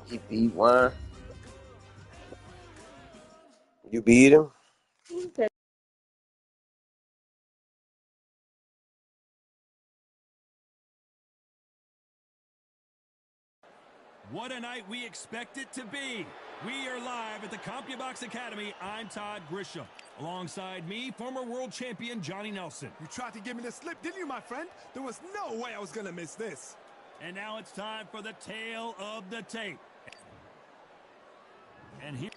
He beat one. You beat him? What a night we expect it to be. We are live at the CompuBox Academy. I'm Todd Grisham. Alongside me, former world champion Johnny Nelson. You tried to give me the slip, didn't you, my friend? There was no way I was going to miss this. And now it's time for the tale of the tape. And here,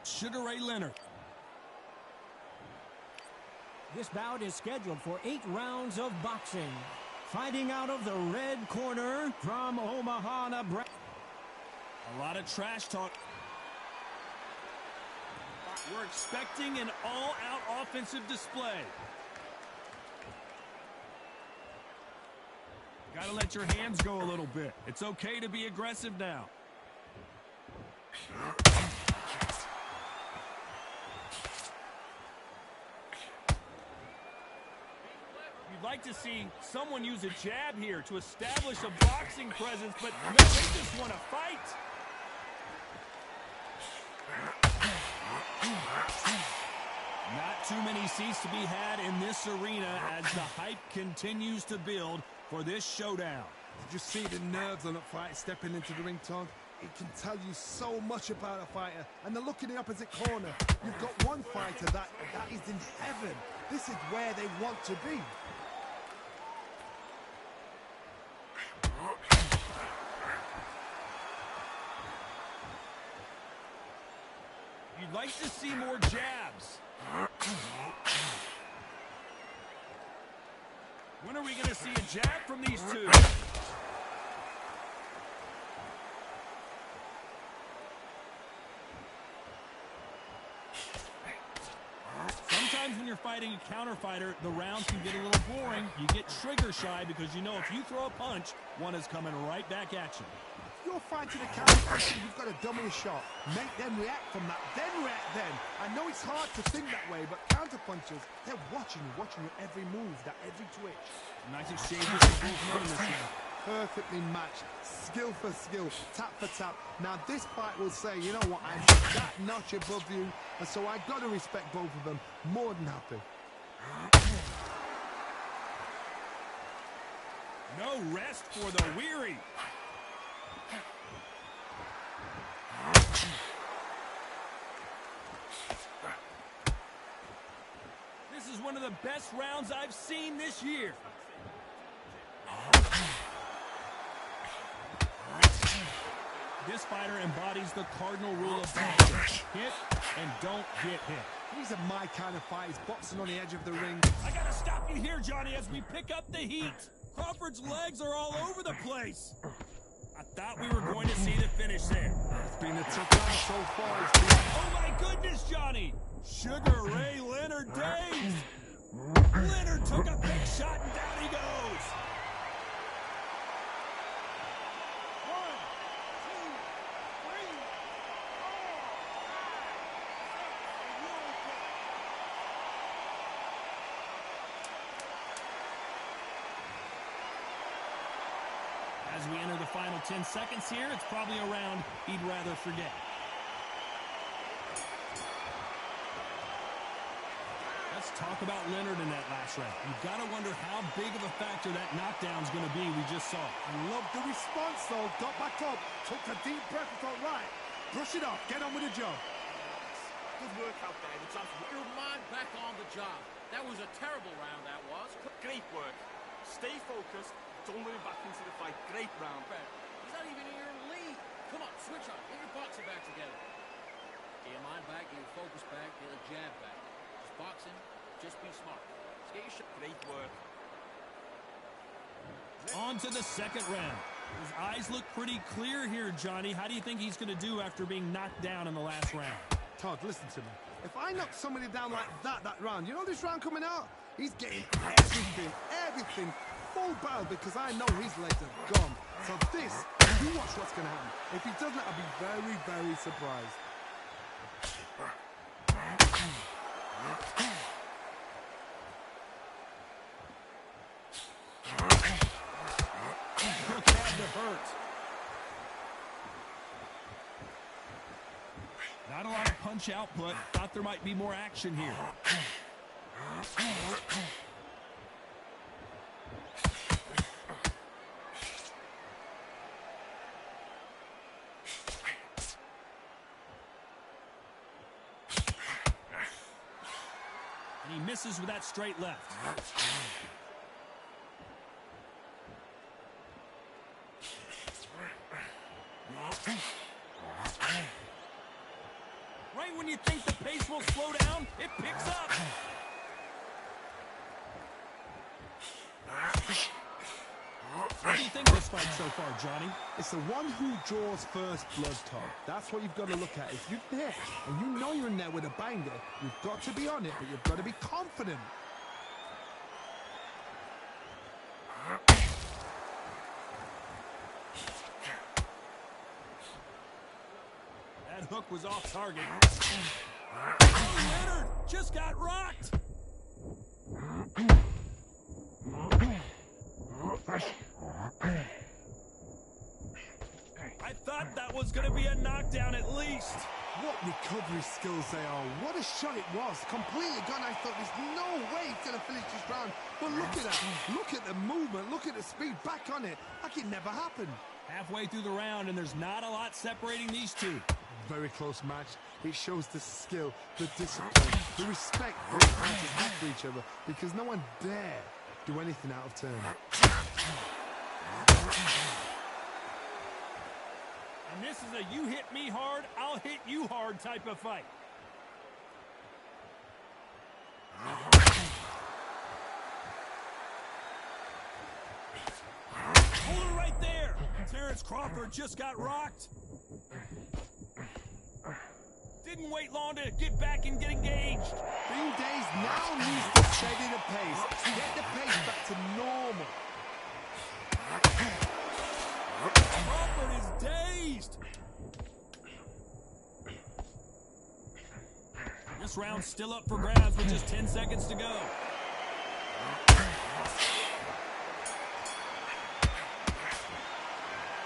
Sugar Ray Leonard. This bout is scheduled for 8 rounds of boxing. Fighting out of the red corner from Omaha, Nebraska. A lot of trash talk. We're expecting an all-out offensive display. Got to let your hands go a little bit. It's okay to be aggressive now. You'd like to see someone use a jab here to establish a boxing presence, but no, they just want to fight. Not too many seats to be had in this arena as the hype continues to build for this showdown. Did you see the nerves on that fight stepping into the ring, Todd? It can tell you so much about a fighter. And the look in the opposite corner. You've got one fighter that is in heaven. This is where they want to be. You'd like to see more jabs. When are we going to see a jab from these two? Sometimes when you're fighting a counter fighter, the rounds can get a little boring. You get trigger shy because you know if you throw a punch, one is coming right back at you. You're fighting a counter puncher, you've got to dummy a shot. Make them react from that, then react then. I know it's hard to think that way, but counter punchers, they're watching your every move, that every twitch. Nice exchange with both men in this round. Perfectly matched, skill for skill, tap for tap. Now this fight will say, you know what, I'm that notch above you, and so I got to respect both of them. More than happy. No rest for the weary. This is one of the best rounds I've seen this year. This fighter embodies the cardinal rule of boxing. Hit and don't get hit. These are my kind of fights, boxing on the edge of the ring. I gotta stop you here, Johnny, as we pick up the heat. Crawford's legs are all over the place. I thought we were going to see the finish there. It's been a tough round so far. Oh my goodness, Johnny! Sugar Ray Leonard dazed. Leonard took a big shot and down he goes. 1, 2, 3, 4. As we enter the final 10 seconds here, it's probably a round he'd rather forget. Let's talk about Leonard in that last round. You've got to wonder how big of a factor that knockdown's going to be we just saw. I love the response, though. Got back up, took a deep breath and thought, right, brush it off, get on with the job. Good work out there. The chance to put your mind back on the job. That was a terrible round, that was. Great work. Stay focused. Don't worry back into the fight. Great round. He's not even in your league. Come on, switch on. Get your boxing back together. Get your mind back, get your focus back, get a jab back. Just boxing, just be smart. Let's get your shot. Great work. On to the second round. His eyes look pretty clear here, Johnny. How do you think he's going to do after being knocked down in the last round? Todd, listen to me. If I knock somebody down like that round, you know this round coming out? He's getting everything, full barrel, because I know his legs are gone. So this, you watch what's going to happen. If he doesn't, I'll be very, very surprised. Look at the hurt. punch output. Thought there might be more action here. And he misses with that straight left. Right when you think the pace will slow down, it picks up. What do you think of this fight so far, Johnny? It's the one who draws first blood, Todd. That's what you've got to look at. If you're there and you know you're in there with a banger, you've got to be on it, but you've got to be confident. That hook was off target. Leonard just got rocked. I thought that was going to be a knockdown at least. What recovery skills they are. What a shot it was. Completely gone. I thought there's no way he's going to finish this round. But look at that. Look at the movement. Look at the speed. Back on it. Like it never happened. Halfway through the round, and there's not a lot separating these two. Very close match. It shows the skill, the discipline, the respect both fighters have for each other, because no one dare do anything out of turn. And this is a you hit me hard, I'll hit you hard type of fight. Hold it right there. Terrence Crawford just got rocked. Didn't wait long to get back and get engaged. Field Days now needs to steady the pace. Get the pace back to normal. Crawford is dazed. This round's still up for grabs with just 10 seconds to go.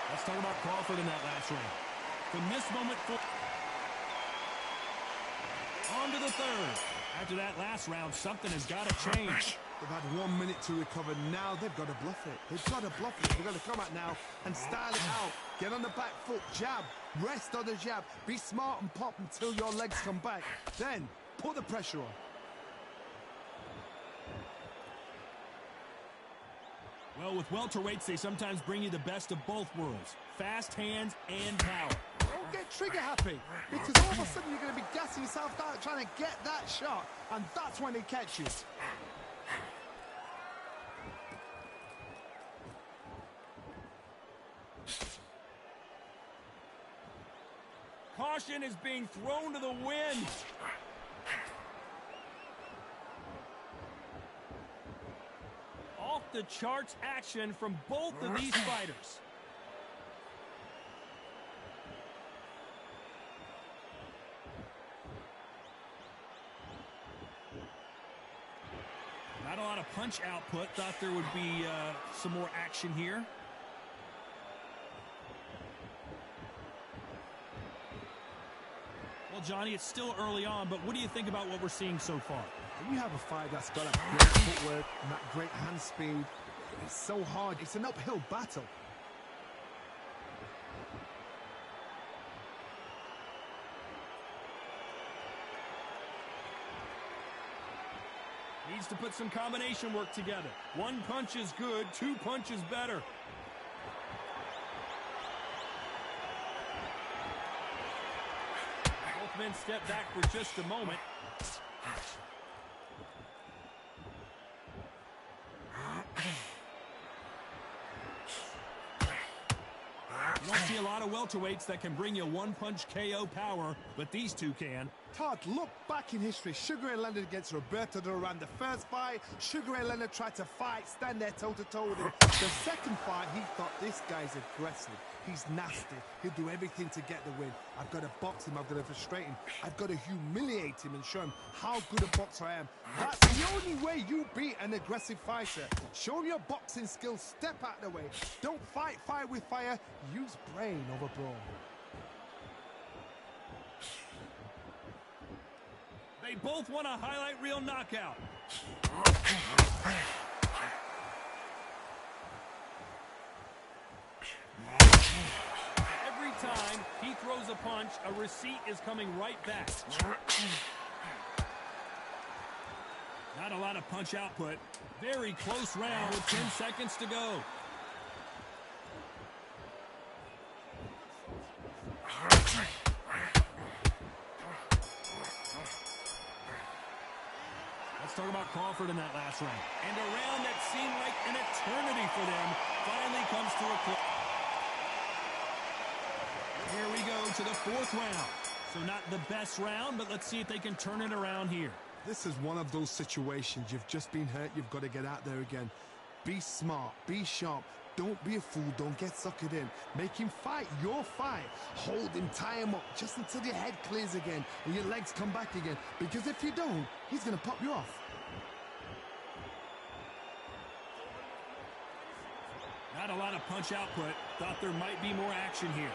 Let's talk about Crawford in that last round. From this moment forward, on to the third. After that last round, something has got to change. They've had 1 minute to recover. Now they've got to bluff it. They've got to bluff it. They've got to come out now and style it out. Get on the back foot, jab, rest on the jab. Be smart and pop until your legs come back. Then put the pressure on. Well, with welterweights, they sometimes bring you the best of both worlds. Fast hands and power. Don't get trigger happy, because all of a sudden you're going to be gassing yourself out trying to get that shot, and that's when they catch you. Caution is being thrown to the wind. Off the charts action from both of these fighters. Not a lot of punch output. Thought there would be some more action here. Well, Johnny, it's still early on, but what do you think about what we're seeing so far? When you have a fight that's got that great footwork and that great hand speed, it's so hard. It's an uphill battle. Needs to put some combination work together. One punch is good, two punches better. Both men step back for just a moment. You don't see a lot of welterweights that can bring you one-punch KO power, but these two can. Todd, look back in history. Sugar Ray Leonard against Roberto Duran. The first fight, Sugar Ray Leonard tried to fight, stand there toe-to-toe with him. The second fight, he thought, this guy's aggressive. He's nasty. He'll do everything to get the win. I've got to box him. I've got to frustrate him. I've got to humiliate him and show him how good a boxer I am. That's the only way you beat an aggressive fighter. Show him your boxing skills. Step out the way. Don't fight fire with fire. Use brain over brawn. They both want a highlight reel knockout. Every time he throws a punch, a receipt is coming right back. Not a lot of punch output. Very close round with 10 seconds to go. Let's talk about Crawford in that last round. And a round that seemed like an eternity for them finally comes to a close. Here we go to the fourth round. So not the best round, but let's see if they can turn it around here. This is one of those situations. You've just been hurt. You've got to get out there again. Be smart. Be sharp. Don't be a fool. Don't get suckered in. Make him fight your fight. Hold him. Tie him up just until your head clears again and your legs come back again. Because if you don't, he's going to pop you off. Not a lot of punch output. Thought there might be more action here.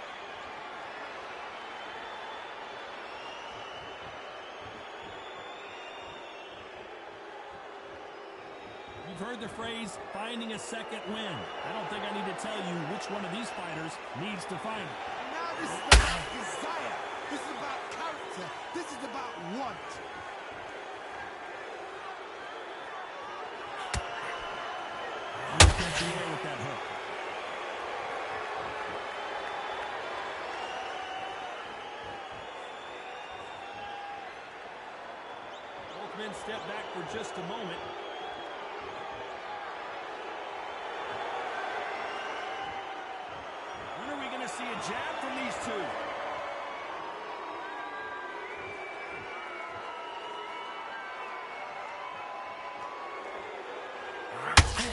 You've heard the phrase, finding a second win. I don't think I need to tell you which one of these fighters needs to find it. Now this is about desire. This is about character. This is about want. Catching air with that hook. Both men step back for just a moment. See a jab from these two.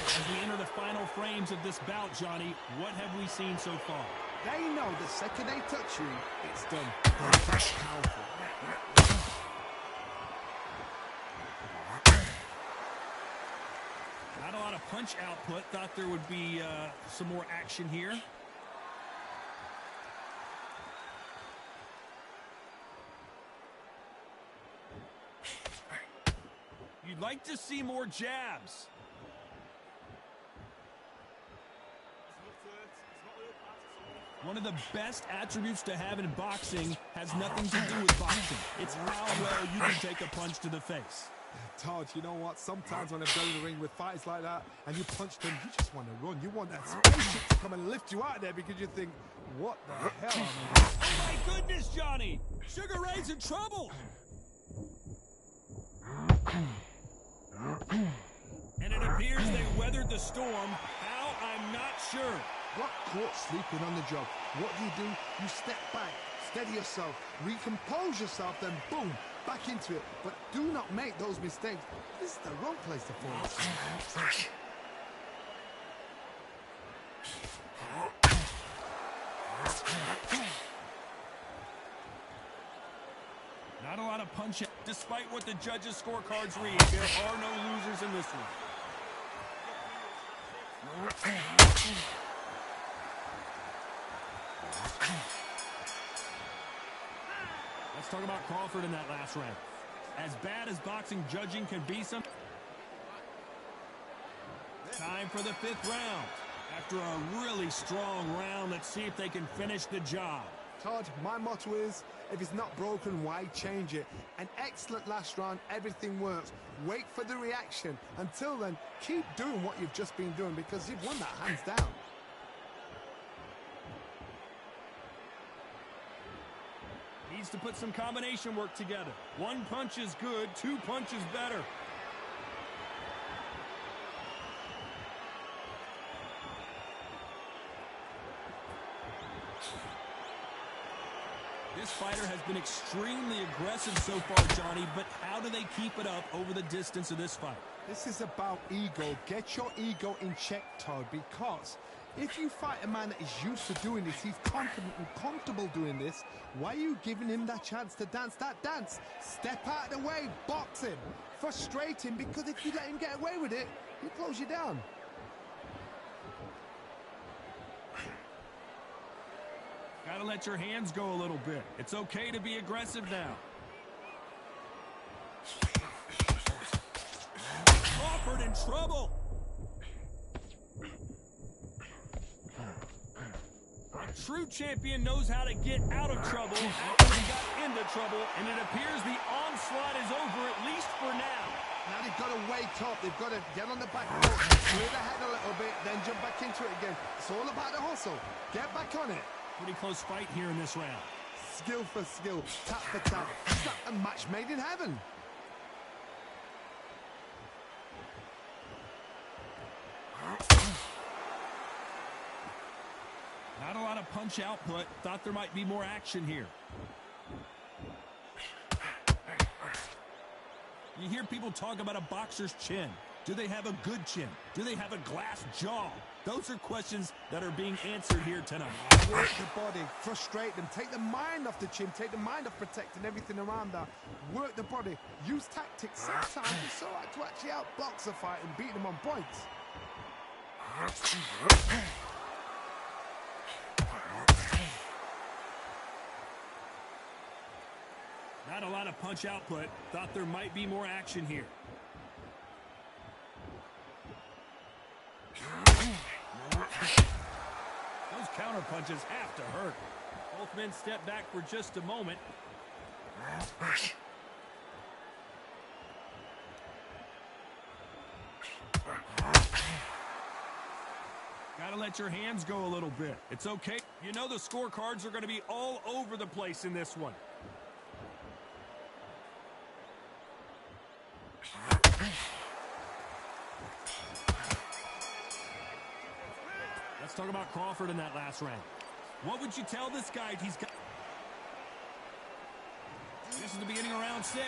As we enter the final frames of this bout, Johnny, what have we seen so far? They know the second they touch you, it's done. That's powerful. Not a lot of punch output. Thought there would be some more action here. You'd like to see more jabs. One of the best attributes to have in boxing has nothing to do with boxing. It's how well you can take a punch to the face. Todd, you know what? Sometimes when I've done in the ring with fighters like that and you punch them, you just want to run. You want that spaceship to come and lift you out of there because you think, what the hell? Oh my goodness, Johnny! Sugar Ray's in trouble! And it appears they weathered the storm. How? I'm not sure. Got caught sleeping on the job. What do? You step back, steady yourself, recompose yourself, then boom, back into it. But do not make those mistakes. This is the wrong place to fall. Not a lot of punch. Despite what the judges' scorecards read, there are no losers in this one. Let's talk about Crawford in that last round. As bad as boxing judging can be some. Time for the fifth round. After a really strong round, let's see if they can finish the job. Todd, my motto is, if it's not broken, why change it? An excellent last round, everything works. Wait for the reaction. Until then, keep doing what you've just been doing because you've won that hands down. Needs to put some combination work together. One punch is good, two punches better. This fighter has been extremely aggressive so far, Johnny, but how do they keep it up over the distance of this fight? This is about ego. Get your ego in check, Todd, because if you fight a man that is used to doing this, he's confident and comfortable doing this, why are you giving him that chance to dance that dance? Step out of the way, box him, frustrate him, because if you let him get away with it, he'll close you down. Gotta let your hands go a little bit. It's okay to be aggressive now. Crawford in trouble. A true champion knows how to get out of trouble after he got into trouble, and it appears the onslaught is over, at least for now. Now they've got to wake up. They've got to get on the back foot, clear the head a little bit, then jump back into it again. It's all about the hustle. Get back on it. Pretty close fight here in this round. Skill for skill, tap for tap. It's like a match made in heaven. Not a lot of punch output. Thought there might be more action here. You hear people talk about a boxer's chin. Do they have a good chin? Do they have a glass jaw? Those are questions that are being answered here tonight. Work the body, frustrate them, take the mind off the chin, take the mind off protecting everything around that. Work the body, use tactics. Sometimes it's all right to actually outbox a fight and beat them on points. Not a lot of punch output. Thought there might be more action here. Those counter punches have to hurt. Both men step back for just a moment. Gotta let your hands go a little bit. It's okay. You know the scorecards are going to be all over the place in this one. Let's talk about Crawford in that last round. What would you tell this guy? He's got... This is the beginning of round 6.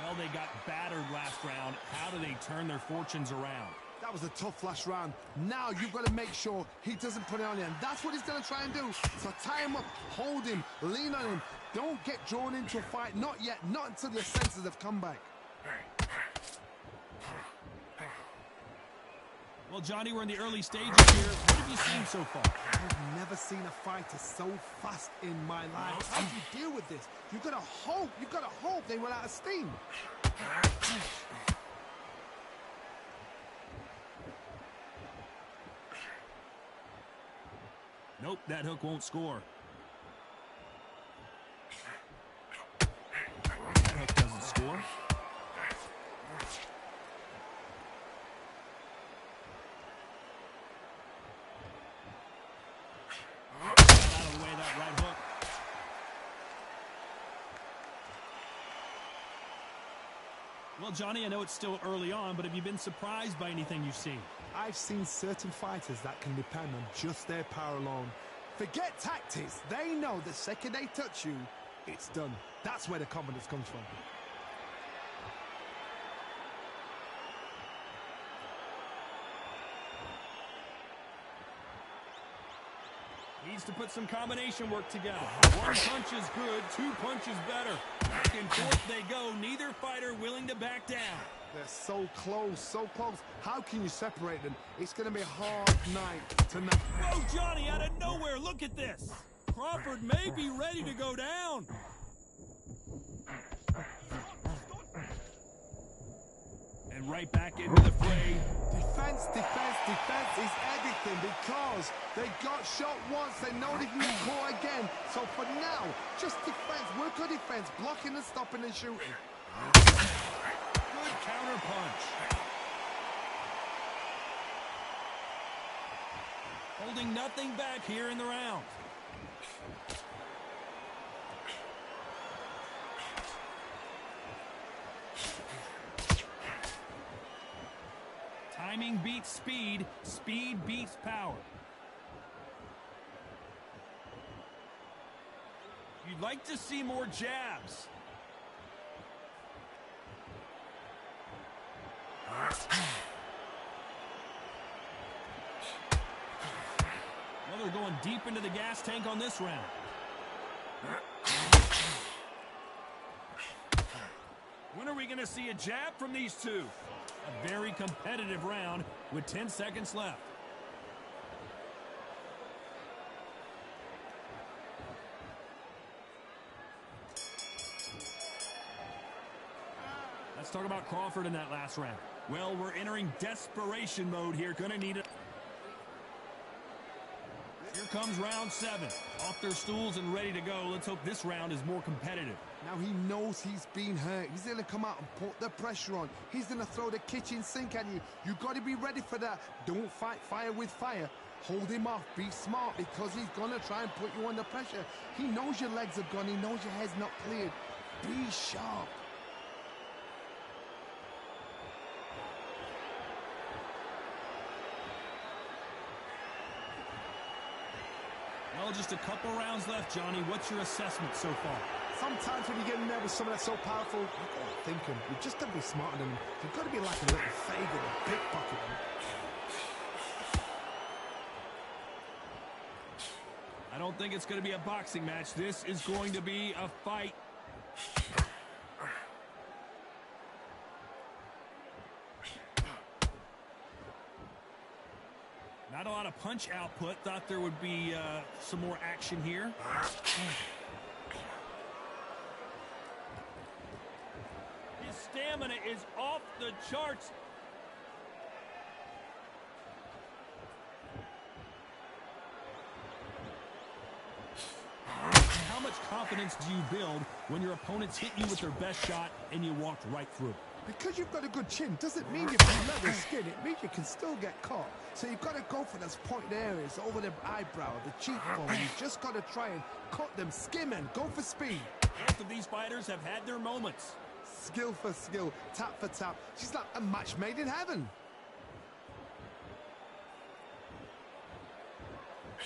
Well, they got battered last round. How do they turn their fortunes around? That was a tough last round. Now you've got to make sure he doesn't put it on you. And that's what he's going to try and do. So tie him up, hold him, lean on him. Don't get drawn into a fight. Not yet. Not until your senses have come back. Well, Johnny, we're in the early stages here. What have you seen so far? I've never seen a fighter so fast in my life. How do you deal with this? You've got to hope they run out of steam. Nope, that hook won't score. That hook doesn't score. Out of the way, that right hook. Well, Johnny, I know it's still early on, but have you been surprised by anything you've seen? I've seen certain fighters that can depend on just their power alone. Forget tactics. They know the second they touch you, it's done. That's where the confidence comes from. Needs to put some combination work together. One punch is good, 2 punches better. Back and forth they go, neither fighter willing to back down. They're so close, so close. How can you separate them? It's going to be a hard night tonight. Whoa, Johnny, out of nowhere, look at this. Crawford may be ready to go down. And right back into the fray. Defense is everything because they got shot once. They know they can get caught again. So for now, just defense. Work on defense, blocking and stopping and shooting. Good counter punch. Holding nothing back here in the round. Timing beats speed. Speed beats power. You'd like to see more jabs. Well, they're going deep into the gas tank on this round. When are we going to see a jab from these two? A very competitive round with 10 seconds left. Let's talk about Crawford in that last round. Well, we're entering desperation mode here. Gonna need it. Here comes round 7. Off their stools and ready to go. Let's hope this round is more competitive. Now he knows he's been hurt. He's going to come out and put the pressure on. He's going to throw the kitchen sink at you. You've got to be ready for that. Don't fight fire with fire. Hold him off. Be smart because he's going to try and put you under pressure. He knows your legs are gone. He knows your head's not cleared. Be sharp. Well, just a couple rounds left, Johnny. What's your assessment so far? Sometimes when you get in there with someone that's so powerful, you've got to think him. You've just got to be smarter than him. You've got to be like a little Fagan and pickpocket him. I don't think it's going to be a boxing match. This is going to be a fight. Not a lot of punch output. Thought there would be some more action here. His stamina is off the charts. How much confidence do you build when your opponents hit you with their best shot and you walked right through? Because you've got a good chin doesn't mean you've got leather skin. It means you can still get caught. So you've got to go for those pointed areas over the eyebrow, the cheekbone. You've just got to try and cut them, skim and go for speed. Both of these fighters have had their moments. Skill for skill, tap for tap. She's like a match made in heaven.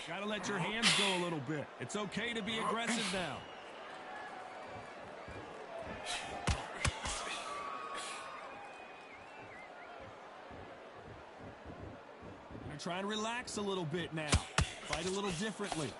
Gotta let your hands go a little bit. It's okay to be aggressive now. Gonna try and relax a little bit now. Fight a little differently.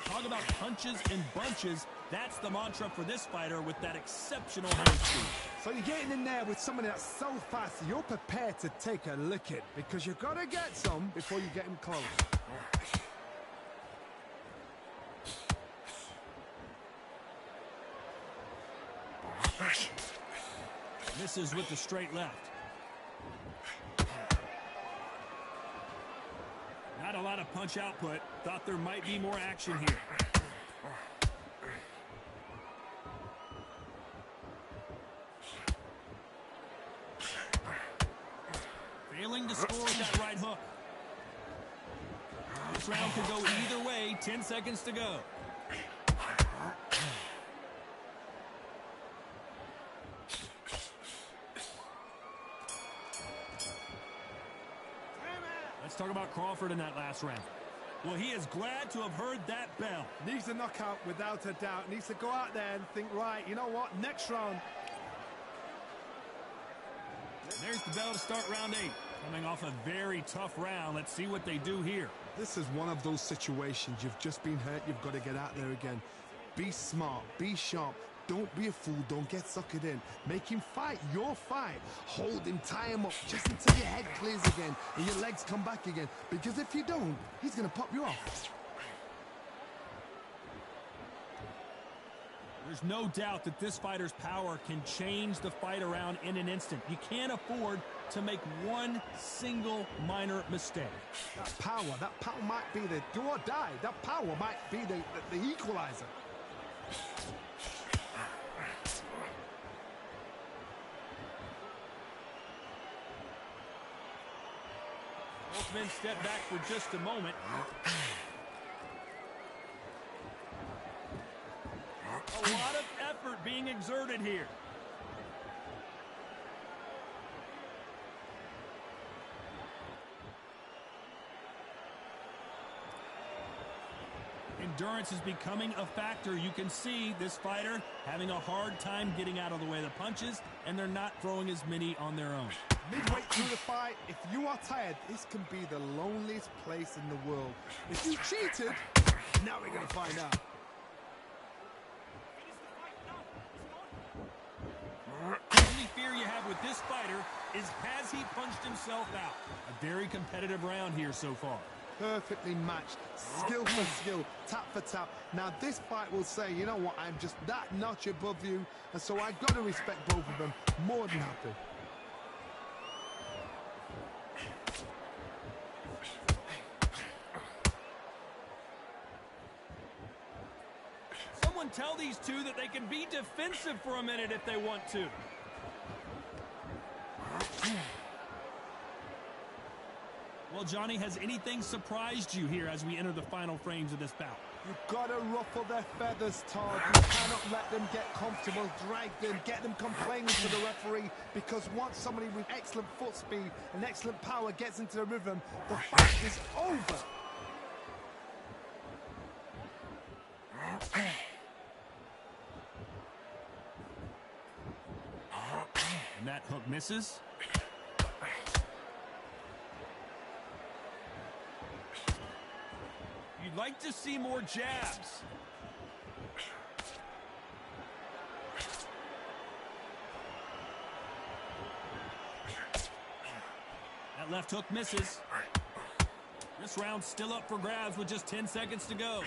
Talk about punches and bunches. That's the mantra for this fighter with that exceptional hand speed. So you're getting in there with somebody that's so fast, you're prepared to take a licking because you've got to get some before you get him close. Misses with the straight left. Not a lot of punch output. Thought there might be more action here. Failing to score with that right hook. This round could go either way. 10 seconds to go. Let's talk about Crawford in that last round. Well, he is glad to have heard that bell. Needs a knockout without a doubt. Needs to go out there and think, right, you know what, next round. There's the bell to start round 8. Coming off a very tough round. Let's see what they do here. This is one of those situations. You've just been hurt. You've got to get out there again. Be smart. Be sharp. Don't be a fool. Don't get suckered in. Make him fight your fight. Hold him, tie him up just until your head clears again and your legs come back again. Because if you don't, he's going to pop you off. There's no doubt that this fighter's power can change the fight around in an instant. You can't afford to make one single minor mistake. That power might be the do or die. That power might be the equalizer. Both men step back for just a moment. A lot of effort being exerted here. Endurance is becoming a factor. You can see this fighter having a hard time getting out of the way of the punches, and they're not throwing as many on their own. Midway through the fight, if you are tired, this can be the loneliest place in the world. If you cheated, now we're going to find out. The only fear you have with this fighter is has he punched himself out? A very competitive round here so far. perfectly matched, skill for skill, tap for tap. Now this fight will say, you know what, I'm just that notch above you, and so I've got to respect both of them. More than happy. Someone tell these two that they can be defensive for a minute if they want to. Well, Johnny, has anything surprised you here as we enter the final frames of this bout? You've got to ruffle their feathers, Todd. You cannot let them get comfortable, drag them, get them complaining to the referee, because once somebody with excellent foot speed and excellent power gets into the rhythm, the fight is over. And that hook misses. You'd like to see more jabs. That left hook misses. This round's still up for grabs with just 10 seconds to go.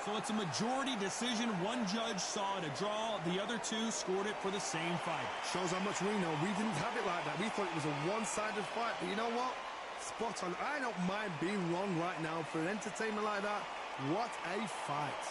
So it's a majority decision. One judge saw it a draw. The other two scored it for the same fight. Shows how much we know. We didn't have it like that. We thought it was a one-sided fight. But you know what? Spot on. I don't mind being wrong right now. For an entertainment like that, what a fight.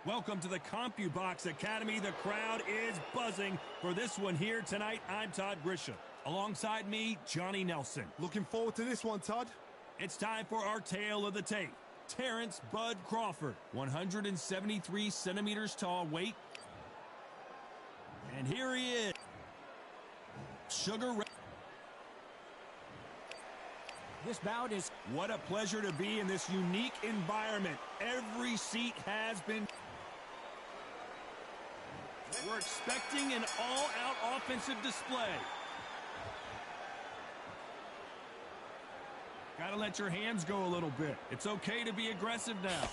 Welcome to the CompuBox Academy. The crowd is buzzing for this one here tonight. I'm Todd Grisham. Alongside me, Johnny Nelson. Looking forward to this one, Todd. It's time for our tale of the tape. Terrence Bud Crawford, 173 centimeters tall, weight. And here he is. Sugar Ray. This bout is... What a pleasure to be in this unique environment. Every seat has been... We're expecting an all-out offensive display. Gotta let your hands go a little bit. It's okay to be aggressive now.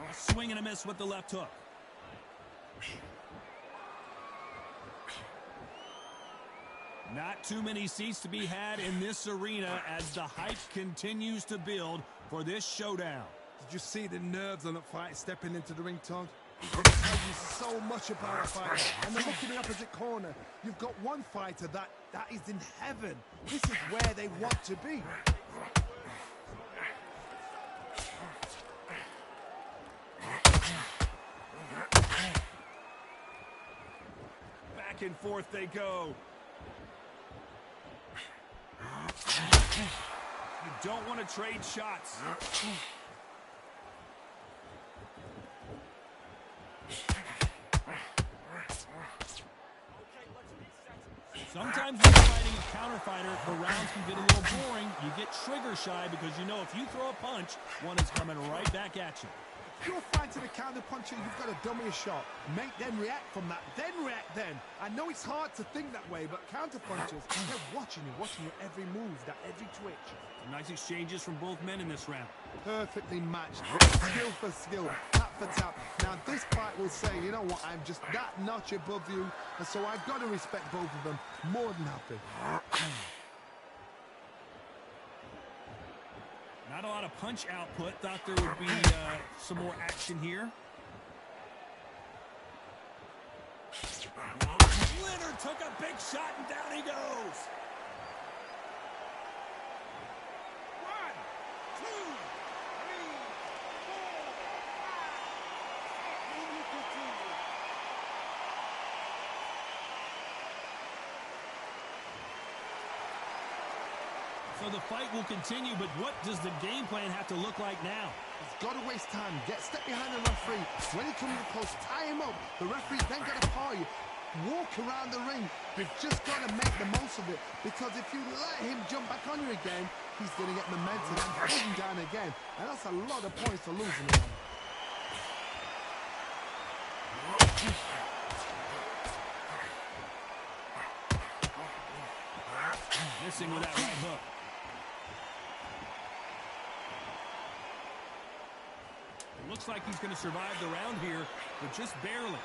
A swing and a miss with the left hook. Not too many seats to be had in this arena as the hype continues to build for this showdown. Did you see the nerves on that fight stepping into the ring, Todd? It tells you so much about a fighter. And then look in the opposite corner. You've got one fighter that is in heaven. This is where they want to be. Back and forth they go. You don't want to trade shots. Sometimes when you're fighting a counter fighter, the rounds can get a little boring. You get trigger shy because you know if you throw a punch, one is coming right back at you. If you're fighting a counter puncher, you've got to dummy a shot. Make them react from that, then react then. I know it's hard to think that way, but counter punchers, they're watching your every move, that every twitch. Nice exchanges from both men in this round. Perfectly matched, skill for skill, tap for tap. Now this fight will say, you know what, I'm just that notch above you, and so I've got to respect both of them. More than happy. Not a lot of punch output. Thought there would be some more action here. Leonard took a big shot and down he goes. 1, 2, 3, 4, 5. So the fight will continue, but what does the game plan have to look like now? He's got to waste time. Step behind the referee. When he comes in close, tie him up. The referee's then got to paw you. Walk around the ring. You've just got to make the most of it. Because if you let him jump back on you again, he's going to get momentum and push him down again. And that's a lot of points to lose in the round. Missing with that right hook. It looks like he's going to survive the round here, but just barely.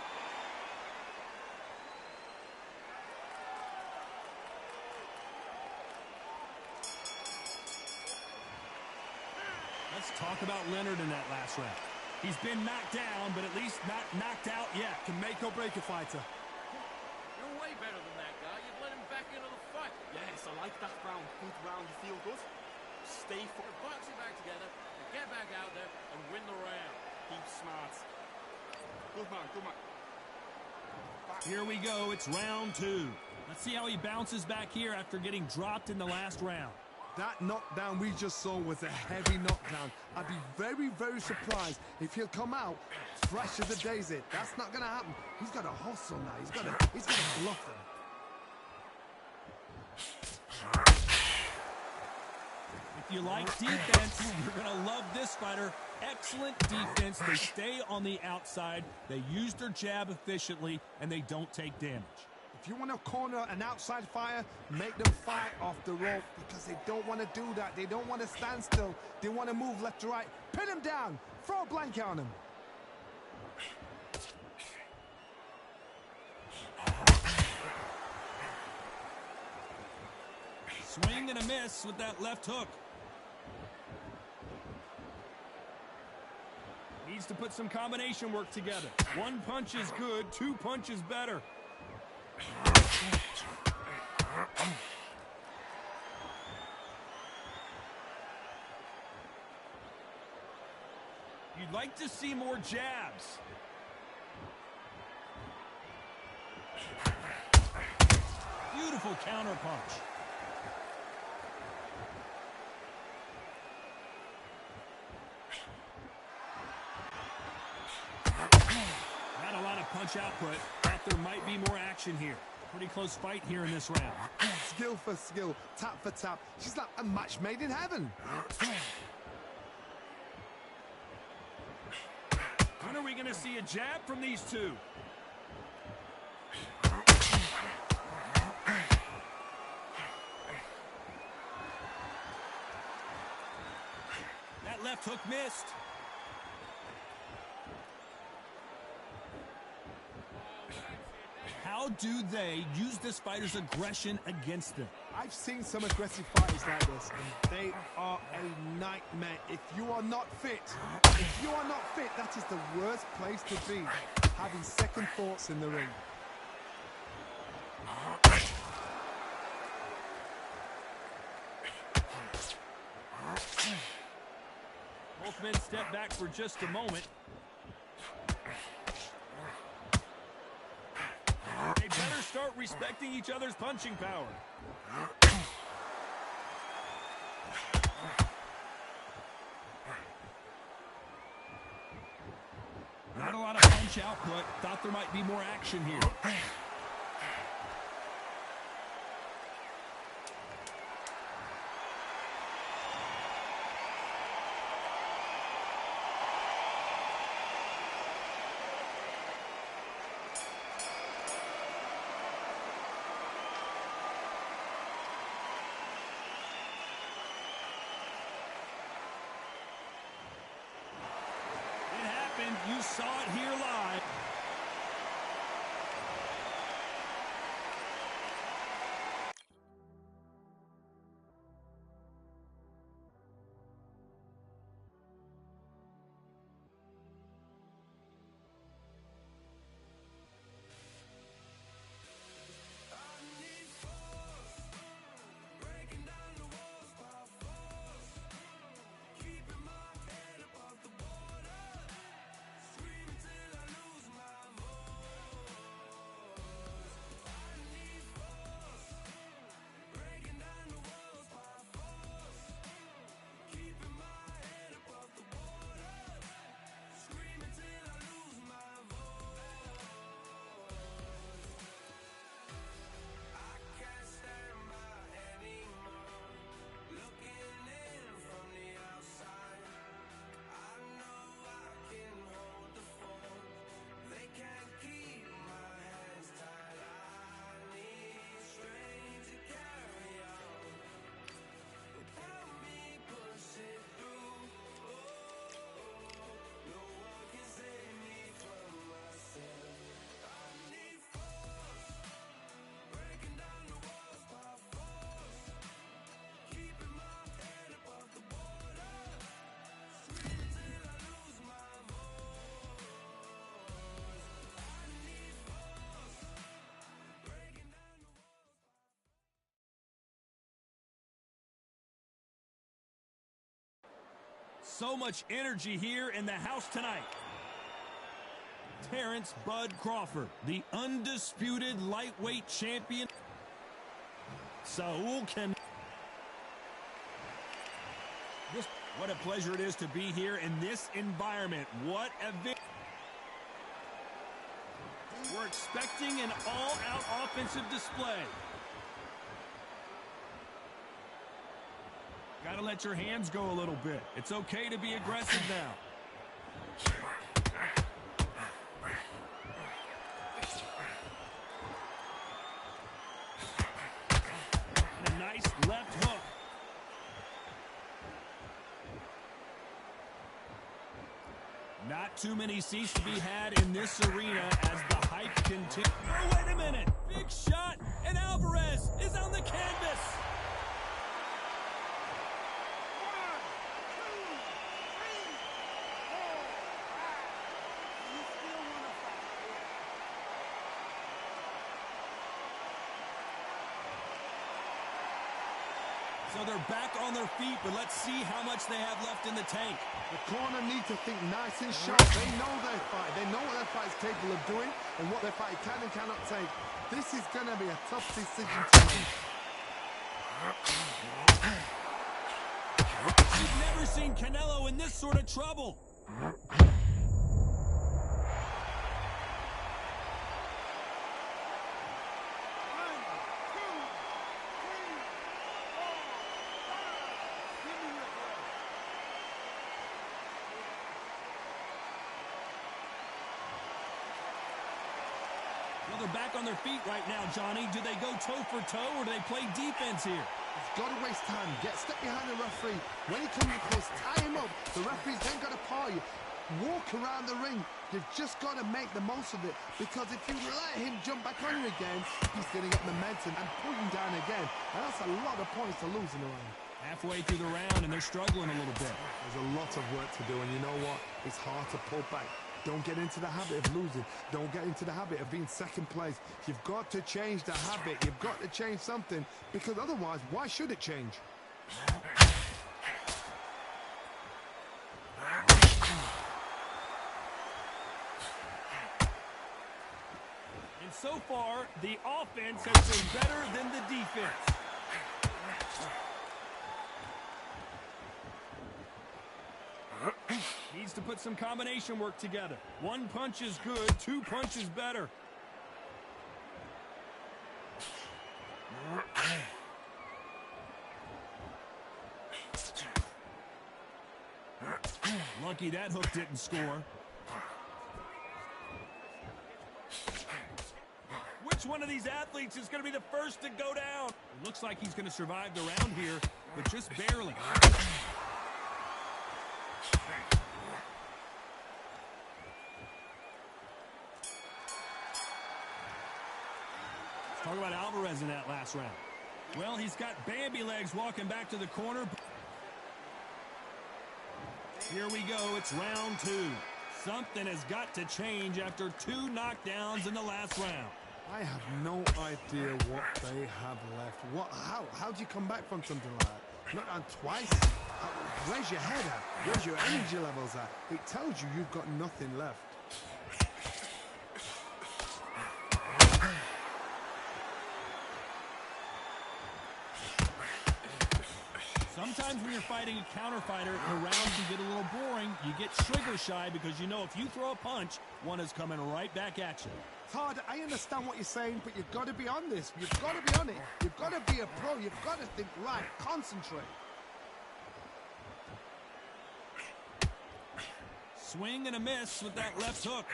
Let's talk about Leonard in that last round. He's been knocked down, but at least not knocked out yet. Can make or break a fighter. You're way better than that guy. You've let him back into the fight. Yes, I like that round. Good round. You feel good? Stay for You're boxing back together, and get back out there and win the round. Keep smart. Good man, good man. Here we go. It's round 2. Let's see how he bounces back here after getting dropped in the last round. That knockdown we just saw was a heavy knockdown. I'd be very, very surprised if he'll come out fresh as a daisy. That's not going to happen. He's got to hustle now. He's got to bluff him. If you like defense, you're going to love this fighter. Excellent defense. They stay on the outside. They use their jab efficiently, and they don't take damage. If you want to corner an outside fighter, make them fight off the rope because they don't want to do that. They don't want to stand still. They want to move left to right. Pin him down. Throw a blanket on him. Swing and a miss with that left hook. Needs to put some combination work together. One punch is good, 2 punches better. You'd like to see more jabs. Beautiful counter punch. Not a lot of punch output. Thought there might be more action here. Pretty close fight here in this round. Skill for skill, tap for tap. She's like a match made in heaven. When are we going to see a jab from these two? That left hook missed. How do they use this fighter's aggression against them? I've seen some aggressive fighters like this, and they are a nightmare. If you are not fit, that is the worst place to be, having second thoughts in the ring. Both men step back for just a moment. They better start respecting each other's punching power. Not a lot of punch output. Thought there might be more action here. You saw it here live. So much energy here in the house tonight. Terrence Bud Crawford, the undisputed lightweight champion. Saul can. What a pleasure it is to be here in this environment. What a victory. We're expecting an all-out offensive display. Got to let your hands go a little bit. It's okay to be aggressive now. And a nice left hook. Not too many seats to be had in this arena as the hype continues. Oh, wait a minute. Big shot, and Alvarez is on the canvas. So they're back on their feet, but let's see how much they have left in the tank. The corner need to think nice and sharp. They know their fight. They know what their fight is capable of doing and what their fight can and cannot take. This is going to be a tough decision to make. You've never seen Canelo in this sort of trouble. Well, they're back on their feet right now, Johnny. Do they go toe for toe or do they play defense here? He's got to waste time. Get step behind the referee. When he comes in close, tie him up. The referee's then got to paw you. Walk around the ring. You've just got to make the most of it. Because if you let him jump back on you again, he's going to get momentum and pull him down again. And that's a lot of points to lose in a round. Halfway through the round, and they're struggling a little bit. There's a lot of work to do, and you know what? It's hard to pull back. Don't get into the habit of losing. Don't get into the habit of being second place. You've got to change the habit. You've got to change something, because otherwise, why should it change? And so far, the offense has been better than the defense. Needs to put some combination work together. One punch is good, two punches better. Lucky that hook didn't score. Which one of these athletes is going to be the first to go down? It looks like he's going to survive the round here, but just barely. Talk about Alvarez in that last round. Well, he's got Bambi legs walking back to the corner. Here we go. It's round two. Something has got to change after two knockdowns in the last round. I have no idea what they have left. How do you come back from something like that? Not on twice? Where's your head at? Where's your energy levels at? It tells you you've got nothing left. Sometimes when you're fighting a counter fighter, the rounds can get a little boring. You get trigger shy because you know if you throw a punch, one is coming right back at you. Todd, I understand what you're saying, but you've got to be on this. You've got to be on it. You've got to be a pro. You've got to think right. Concentrate. Swing and a miss with that left hook.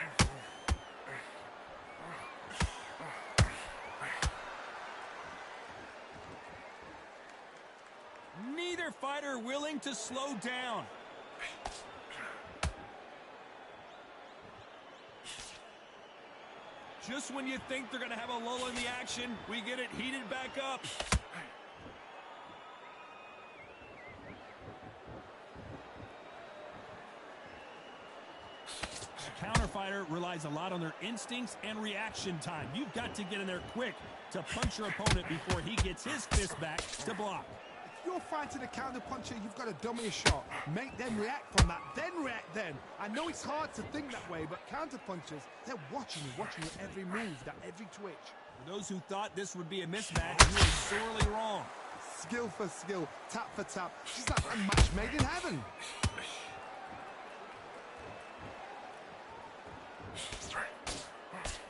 Neither fighter willing to slow down. Just when you think they're going to have a lull in the action, we get it heated back up. A counter fighter relies a lot on their instincts and reaction time. You've got to get in there quick to punch your opponent before he gets his fist back to block. If you're fighting a counter puncher, you've got to dummy a shot. Make them react from that, then react then. I know it's hard to think that way, but counter punchers, they're watching your every move, that every twitch. For those who thought this would be a mismatch, you are sorely wrong. Skill for skill, tap for tap. She's like a match made in heaven.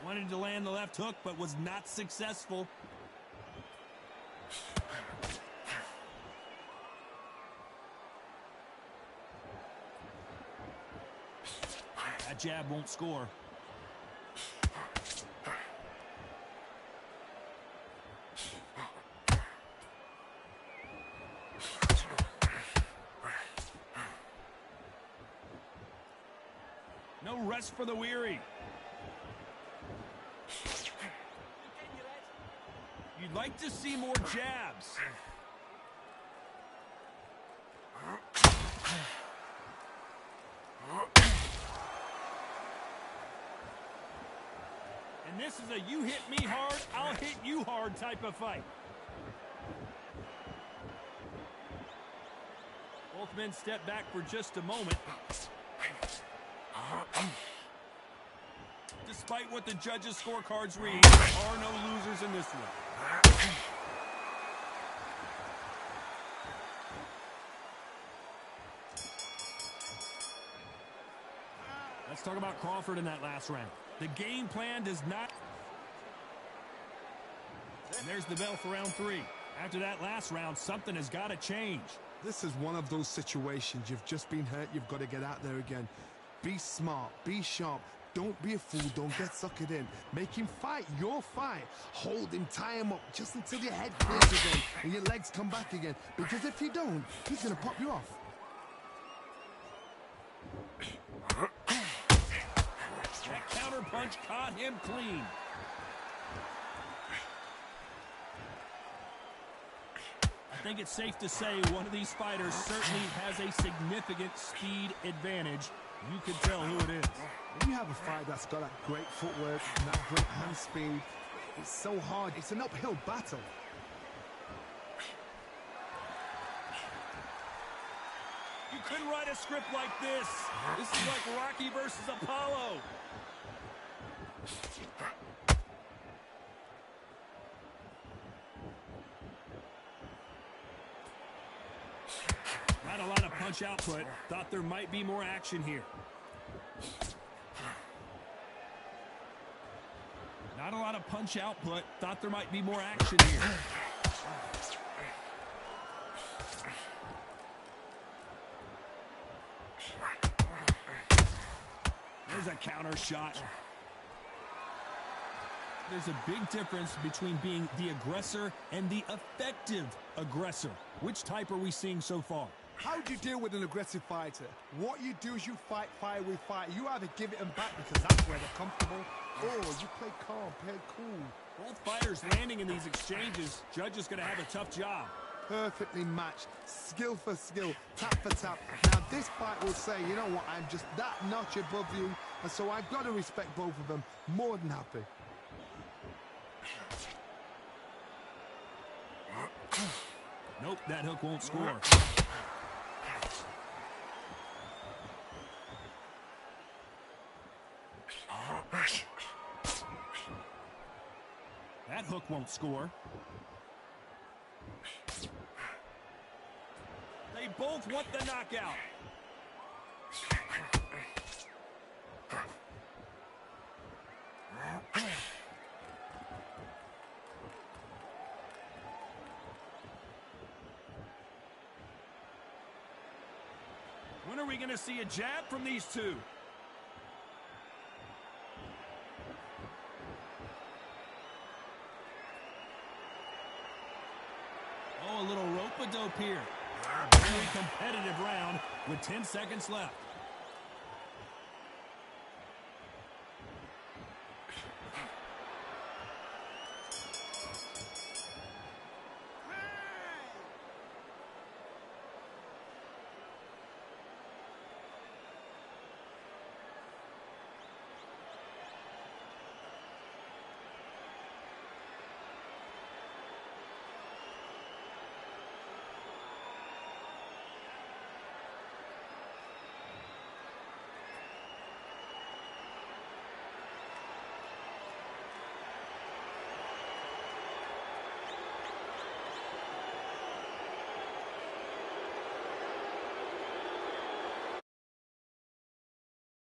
Wanted to land the left hook, but was not successful. That jab won't score. No rest for the weary. You'd like to see more jabs. And this is a you hit me hard, I'll hit you hard type of fight. Both men step back for just a moment. Despite what the judges' scorecards read, there are no losers in this one. Let's talk about Crawford in that last round. The game plan does not... And there's the bell for round 3. After that last round, something has got to change. This is one of those situations. You've just been hurt. You've got to get out there again. Be smart. Be sharp. Don't be a fool. Don't get suckered in. Make him fight your fight. Hold him. Tie him up just until your head clears again and your legs come back again. Because if you don't, he's going to pop you off. That counter punch caught him clean. I think it's safe to say one of these fighters certainly has a significant speed advantage. You can tell who it is. When you have a fight that's got that great footwork and that great hand speed, it's so hard. It's an uphill battle. You couldn't write a script like this. This is like Rocky versus Apollo. Not a lot of punch output. Thought there might be more action here. Not a lot of punch output. Thought there might be more action here. There's a counter shot. There's a big difference between being the aggressor and the effective aggressor. Which type are we seeing so far? How do you deal with an aggressive fighter? What you do is you fight fire with fire. You either give it them back because that's where they're comfortable, or you play calm, play cool. Both fighters landing in these exchanges. Judge is going to have a tough job. Perfectly matched, skill for skill, tap for tap. Now this fight will say, you know what, I'm just that notch above you, and so I've got to respect both of them. More than happy. Nope, that hook won't score. That hook won't score. They both want the knockout. When are we going to see a jab from these two? Oh, a little rope-a-dope here. Very competitive round with 10 seconds left.